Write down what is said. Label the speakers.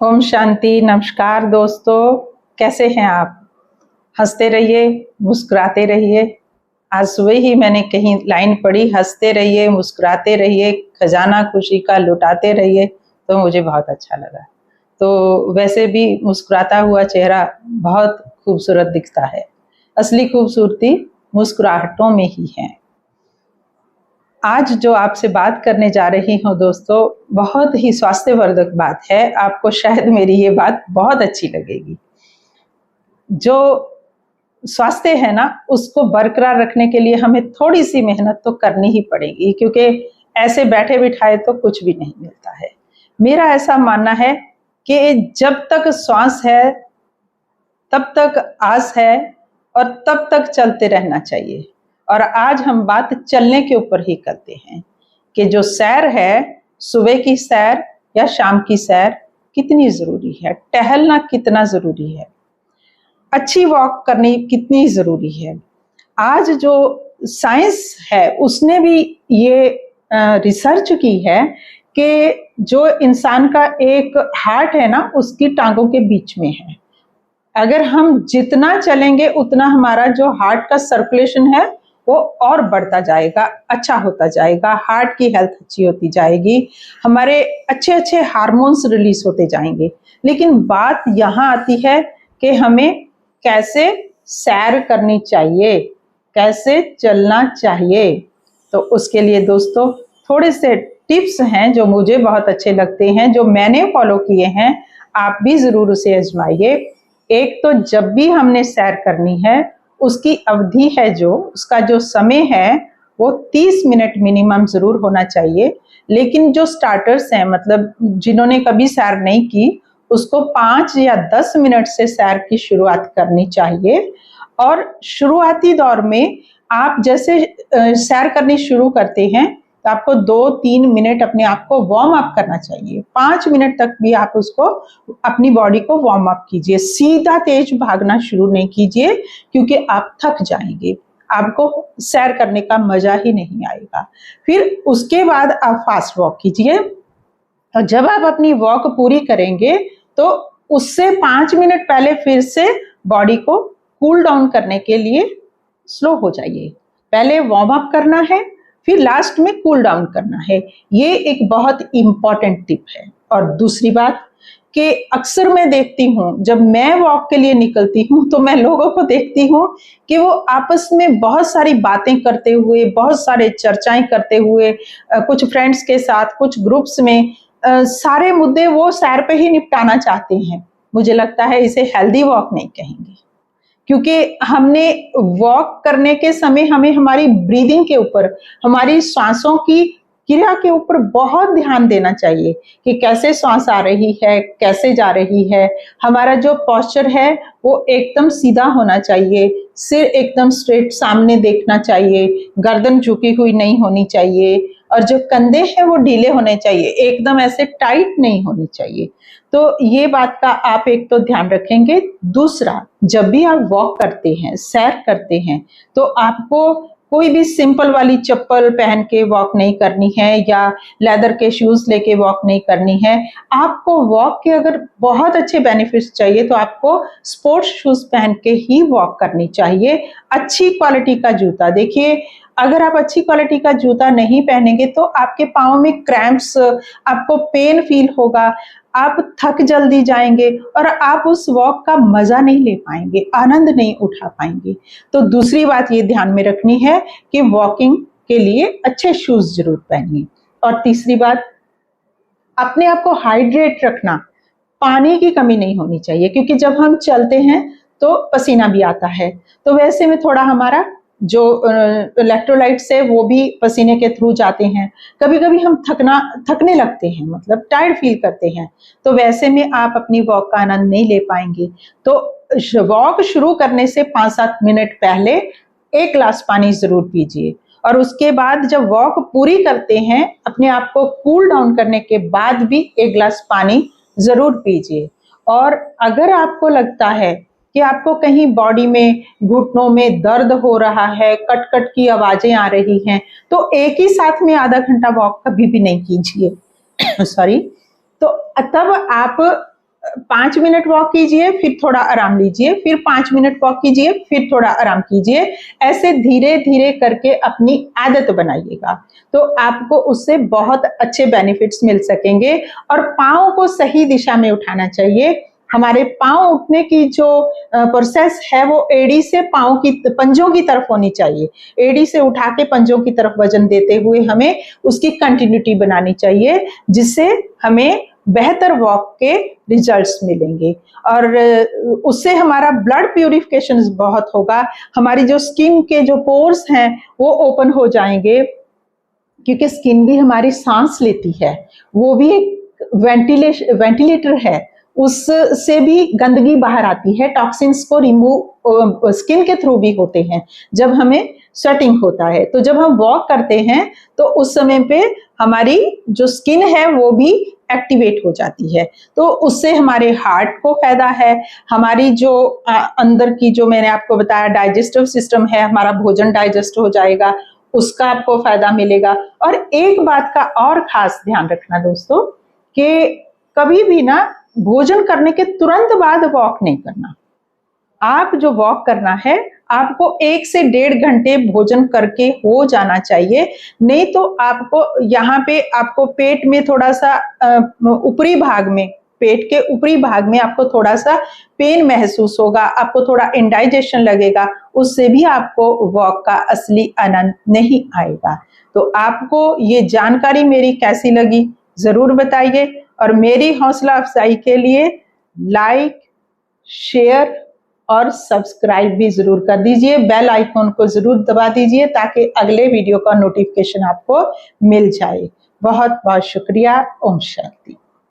Speaker 1: ओम शांति। नमस्कार दोस्तों, कैसे हैं आप? हंसते रहिए, मुस्कुराते रहिए। आज सुबह ही मैंने कहीं लाइन पढ़ी, हंसते रहिए, मुस्कुराते रहिए, खजाना खुशी का लुटाते रहिए, तो मुझे बहुत अच्छा लगा। तो वैसे भी मुस्कुराता हुआ चेहरा बहुत खूबसूरत दिखता है। असली खूबसूरती मुस्कुराहटों में ही है। आज जो आपसे बात करने जा रही हूँ दोस्तों, बहुत ही स्वास्थ्यवर्धक बात है। आपको शायद मेरी ये बात बहुत अच्छी लगेगी। जो स्वास्थ्य है ना, उसको बरकरार रखने के लिए हमें थोड़ी सी मेहनत तो करनी ही पड़ेगी, क्योंकि ऐसे बैठे बिठाए तो कुछ भी नहीं मिलता है। मेरा ऐसा मानना है कि जब तक श्वास है तब तक आस है, और तब तक चलते रहना चाहिए। और आज हम बात चलने के ऊपर ही करते हैं कि जो सैर है, सुबह की सैर या शाम की सैर कितनी जरूरी है, टहलना कितना जरूरी है, अच्छी वॉक करनी कितनी जरूरी है। आज जो साइंस है उसने भी ये रिसर्च की है कि जो इंसान का एक हार्ट है ना, उसकी टांगों के बीच में है। अगर हम जितना चलेंगे उतना हमारा जो हार्ट का सर्कुलेशन है वो और बढ़ता जाएगा, अच्छा होता जाएगा, हार्ट की हेल्थ अच्छी होती जाएगी, हमारे अच्छे अच्छे हार्मोन्स रिलीज होते जाएंगे। लेकिन बात यहाँ आती है कि हमें कैसे सैर करनी चाहिए, कैसे चलना चाहिए। तो उसके लिए दोस्तों थोड़े से टिप्स हैं जो मुझे बहुत अच्छे लगते हैं, जो मैंने फॉलो किए हैं। आप भी जरूर उसे आजमाइए। एक तो जब भी हमने सैर करनी है, उसकी अवधि है, जो उसका जो समय है वो 30 मिनट मिनिमम जरूर होना चाहिए। लेकिन जो स्टार्टर्स हैं, मतलब जिन्होंने कभी सैर नहीं की, उसको 5 या 10 मिनट से सैर की शुरुआत करनी चाहिए। और शुरुआती दौर में आप जैसे सैर करनी शुरू करते हैं तो आपको 2-3 मिनट अपने आप को वार्म अप करना चाहिए। 5 मिनट तक भी आप उसको अपनी बॉडी को वार्म अप कीजिए। सीधा तेज भागना शुरू नहीं कीजिए, क्योंकि आप थक जाएंगे, आपको सैर करने का मजा ही नहीं आएगा। फिर उसके बाद आप फास्ट वॉक कीजिए। और जब आप अपनी वॉक पूरी करेंगे तो उससे 5 मिनट पहले फिर से बॉडी को कूल डाउन करने के लिए स्लो हो जाइए। पहले वार्म अप करना है, फिर लास्ट में कूल डाउन करना है। ये एक बहुत इंपॉर्टेंट टिप है। और दूसरी बात कि अक्सर मैं देखती हूँ, जब मैं वॉक के लिए निकलती हूँ तो मैं लोगों को देखती हूँ कि वो आपस में बहुत सारी बातें करते हुए, बहुत सारे चर्चाएं करते हुए, कुछ फ्रेंड्स के साथ, कुछ ग्रुप्स में, सारे मुद्दे वो सैर पे ही निपटाना चाहते हैं। मुझे लगता है इसे हेल्दी वॉक नहीं कहेंगे, क्योंकि हमने वॉक करने के समय हमें हमारी ब्रीदिंग के ऊपर, हमारी सांसों की क्रिया के ऊपर बहुत ध्यान देना चाहिए कि कैसे सांस आ रही है, कैसे जा रही है। हमारा जो पोस्चर है वो एकदम सीधा होना चाहिए, सिर एकदम स्ट्रेट सामने देखना चाहिए, गर्दन झुकी हुई नहीं होनी चाहिए, और जो कंधे हैं वो ढीले होने चाहिए, एकदम ऐसे टाइट नहीं होनी चाहिए। तो ये बात का आप एक तो ध्यान रखेंगे। दूसरा, जब भी आप वॉक करते हैं, सैर करते हैं, तो आपको कोई भी सिंपल वाली चप्पल पहन के वॉक नहीं करनी है, या लेदर के शूज लेके वॉक नहीं करनी है। आपको वॉक के अगर बहुत अच्छे बेनिफिट्स चाहिए तो आपको स्पोर्ट्स शूज पहन के ही वॉक करनी चाहिए। अच्छी क्वालिटी का जूता, देखिए अगर आप अच्छी क्वालिटी का जूता नहीं पहनेंगे तो आपके पाँव में क्रैम्प्स, आपको पेन फील होगा, आप थक जल्दी जाएंगे, और आप उस वॉक का मजा नहीं ले पाएंगे, आनंद नहीं उठा पाएंगे। तो दूसरी बात ये ध्यान में रखनी है कि वॉकिंग के लिए अच्छे शूज जरूर पहनिए। और तीसरी बात, अपने आप को हाइड्रेट रखना, पानी की कमी नहीं होनी चाहिए, क्योंकि जब हम चलते हैं तो पसीना भी आता है, तो वैसे में थोड़ा हमारा जो इलेक्ट्रोलाइट्स है वो भी पसीने के थ्रू जाते हैं। कभी कभी हम थकने लगते हैं, मतलब टायर्ड फील करते हैं, तो वैसे में आप अपनी वॉक का आनंद नहीं ले पाएंगे। तो वॉक शुरू करने से 5-7 मिनट पहले 1 गिलास पानी जरूर पीजिए। और उसके बाद जब वॉक पूरी करते हैं, अपने आप को कूल डाउन करने के बाद भी 1 गिलास पानी जरूर पीजिए। और अगर आपको लगता है कि आपको कहीं बॉडी में, घुटनों में दर्द हो रहा है, कट कट की आवाजें आ रही हैं, तो एक ही साथ में आधा घंटा वॉक कभी भी नहीं कीजिए। सॉरी। तो तब आप 5 मिनट वॉक कीजिए, फिर थोड़ा आराम लीजिए, फिर 5 मिनट वॉक कीजिए, फिर थोड़ा आराम कीजिए। ऐसे धीरे धीरे करके अपनी आदत बनाइएगा, तो आपको उससे बहुत अच्छे बेनिफिट्स मिल सकेंगे। और पाँव को सही दिशा में उठाना चाहिए। हमारे पाँव उठने की जो प्रोसेस है वो एड़ी से पाँव की पंजों की तरफ होनी चाहिए। एड़ी से उठा के पंजों की तरफ वजन देते हुए हमें उसकी कंटिन्यूटी बनानी चाहिए, जिससे हमें बेहतर वॉक के रिजल्ट्स मिलेंगे। और उससे हमारा ब्लड प्यूरिफिकेशन बहुत होगा। हमारी जो स्किन के जो पोर्स हैं वो ओपन हो जाएंगे, क्योंकि स्किन भी हमारी सांस लेती है, वो भी एक वेंटिलेटर है। उससे भी गंदगी बाहर आती है। टॉक्सिन्स को रिमूव स्किन के थ्रू भी होते हैं जब हमें स्वेटिंग होता है। तो जब हम वॉक करते हैं तो उस समय पे हमारी जो स्किन है वो भी एक्टिवेट हो जाती है। तो उससे हमारे हार्ट को फायदा है। हमारी जो अंदर की जो मैंने आपको बताया डाइजेस्टिव सिस्टम है, हमारा भोजन डाइजेस्ट हो जाएगा, उसका आपको फायदा मिलेगा। और एक बात का और खास ध्यान रखना दोस्तों, कि कभी भी ना भोजन करने के तुरंत बाद वॉक नहीं करना। आप जो वॉक करना है आपको 1 से 1.5 घंटे भोजन करके हो जाना चाहिए। नहीं तो आपको यहाँ पे आपको पेट में थोड़ा सा ऊपरी भाग में, पेट के ऊपरी भाग में आपको थोड़ा सा पेन महसूस होगा, आपको थोड़ा इंडाइजेशन लगेगा, उससे भी आपको वॉक का असली आनंद नहीं आएगा। तो आपको ये जानकारी मेरी कैसी लगी जरूर बताइए, और मेरी हौसला अफजाई के लिए लाइक, शेयर और सब्सक्राइब भी जरूर कर दीजिए। बेल आइकॉन को जरूर दबा दीजिए ताकि अगले वीडियो का नोटिफिकेशन आपको मिल जाए। बहुत बहुत शुक्रिया। ओम शांति।